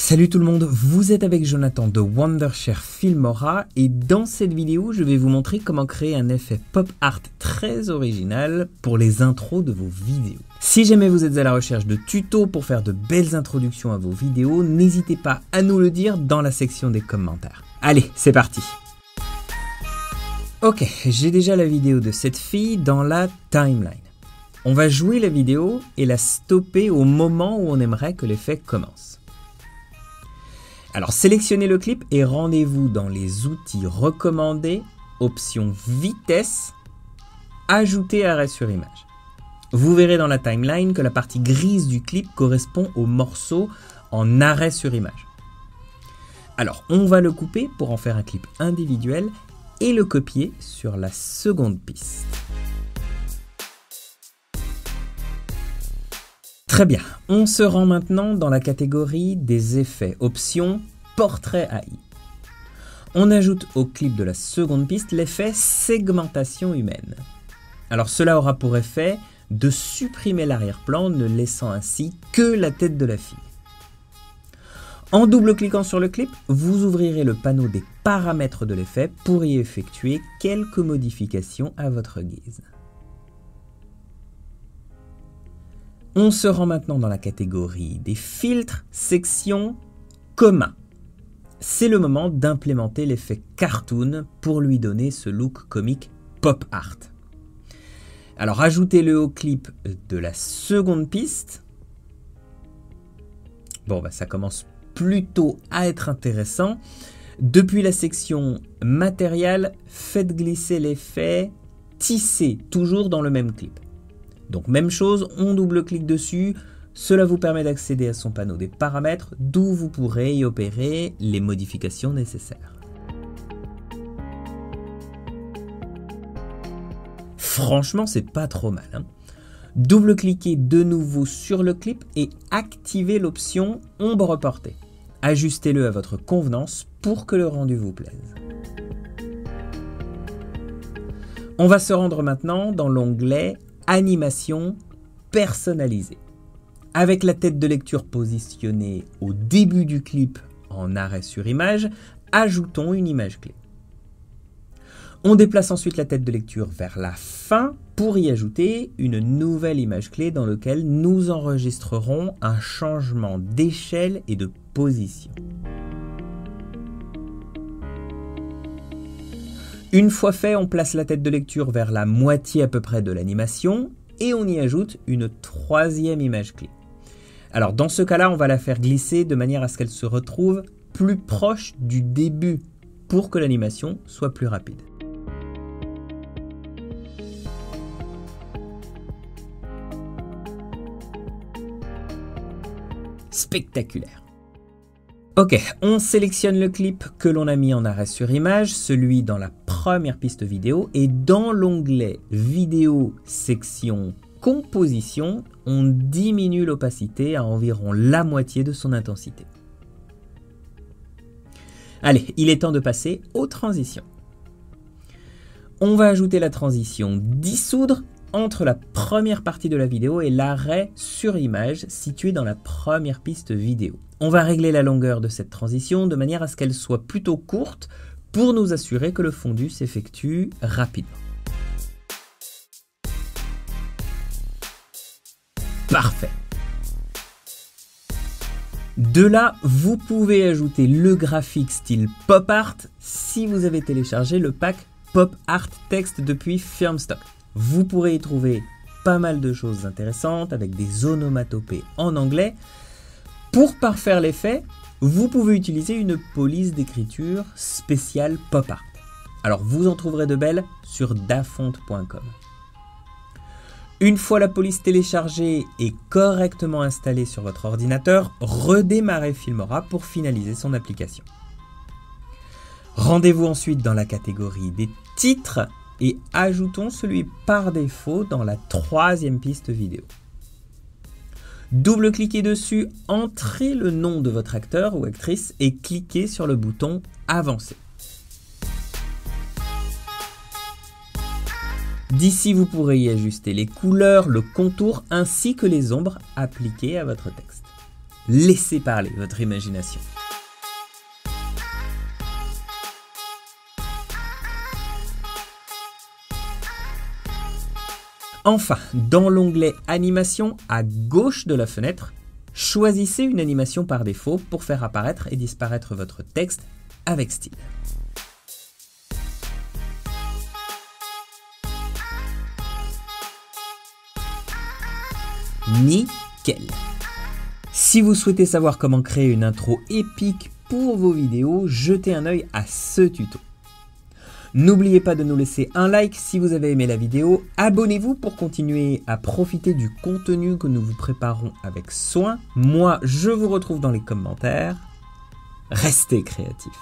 Salut tout le monde, vous êtes avec Jonathan de Wondershare Filmora et dans cette vidéo, je vais vous montrer comment créer un effet pop art très original pour les intros de vos vidéos. Si jamais vous êtes à la recherche de tutos pour faire de belles introductions à vos vidéos, n'hésitez pas à nous le dire dans la section des commentaires. Allez, c'est parti! Ok, j'ai déjà la vidéo de cette fille dans la timeline. On va jouer la vidéo et la stopper au moment où on aimerait que l'effet commence. Alors sélectionnez le clip et rendez-vous dans les outils recommandés, option vitesse, ajouter arrêt sur image. Vous verrez dans la timeline que la partie grise du clip correspond au morceau en arrêt sur image. Alors on va le couper pour en faire un clip individuel et le copier sur la seconde piste. Très bien, on se rend maintenant dans la catégorie des effets, option portrait AI. On ajoute au clip de la seconde piste l'effet segmentation humaine. Alors cela aura pour effet de supprimer l'arrière-plan, ne laissant ainsi que la tête de la fille. En double-cliquant sur le clip, vous ouvrirez le panneau des paramètres de l'effet pour y effectuer quelques modifications à votre guise. On se rend maintenant dans la catégorie des filtres, section commun. C'est le moment d'implémenter l'effet cartoon pour lui donner ce look comique pop art. Alors ajoutez-le au clip de la seconde piste. Bon, ça commence plutôt à être intéressant. Depuis la section matériel, faites glisser l'effet tisser, toujours dans le même clip. Donc même chose, on double-clique dessus, cela vous permet d'accéder à son panneau des paramètres, d'où vous pourrez y opérer les modifications nécessaires. Franchement, c'est pas trop mal, hein. Double-cliquez de nouveau sur le clip et activez l'option ombre portée. Ajustez-le à votre convenance pour que le rendu vous plaise. On va se rendre maintenant dans l'onglet Animation personnalisée. Avec la tête de lecture positionnée au début du clip en arrêt sur image, ajoutons une image clé. On déplace ensuite la tête de lecture vers la fin pour y ajouter une nouvelle image clé dans laquelle nous enregistrerons un changement d'échelle et de position. Une fois fait, on place la tête de lecture vers la moitié à peu près de l'animation et on y ajoute une troisième image clé. Alors dans ce cas-là, on va la faire glisser de manière à ce qu'elle se retrouve plus proche du début pour que l'animation soit plus rapide. Spectaculaire. Ok, on sélectionne le clip que l'on a mis en arrêt sur image, celui dans la première piste vidéo, et dans l'onglet vidéo section composition, on diminue l'opacité à environ la moitié de son intensité. Allez, il est temps de passer aux transitions. On va ajouter la transition dissoudre entre la première partie de la vidéo et l'arrêt sur image situé dans la première piste vidéo. On va régler la longueur de cette transition de manière à ce qu'elle soit plutôt courte pour nous assurer que le fondu s'effectue rapidement. Parfait. De là, vous pouvez ajouter le graphique style pop art si vous avez téléchargé le pack pop art text depuis Filmstock. Vous pourrez y trouver pas mal de choses intéressantes avec des onomatopées en anglais. Pour parfaire l'effet, vous pouvez utiliser une police d'écriture spéciale pop art. Alors vous en trouverez de belles sur dafont.com. Une fois la police téléchargée et correctement installée sur votre ordinateur, redémarrez Filmora pour finaliser son application. Rendez-vous ensuite dans la catégorie des titres et ajoutons celui par défaut dans la troisième piste vidéo. Double-cliquez dessus, entrez le nom de votre acteur ou actrice et cliquez sur le bouton Avancer. D'ici, vous pourrez y ajuster les couleurs, le contour ainsi que les ombres appliquées à votre texte. Laissez parler votre imagination. Enfin, dans l'onglet Animation, à gauche de la fenêtre, choisissez une animation par défaut pour faire apparaître et disparaître votre texte avec style. Nickel! Si vous souhaitez savoir comment créer une intro épique pour vos vidéos, jetez un œil à ce tuto. N'oubliez pas de nous laisser un like si vous avez aimé la vidéo, abonnez-vous pour continuer à profiter du contenu que nous vous préparons avec soin. Moi, je vous retrouve dans les commentaires. Restez créatifs.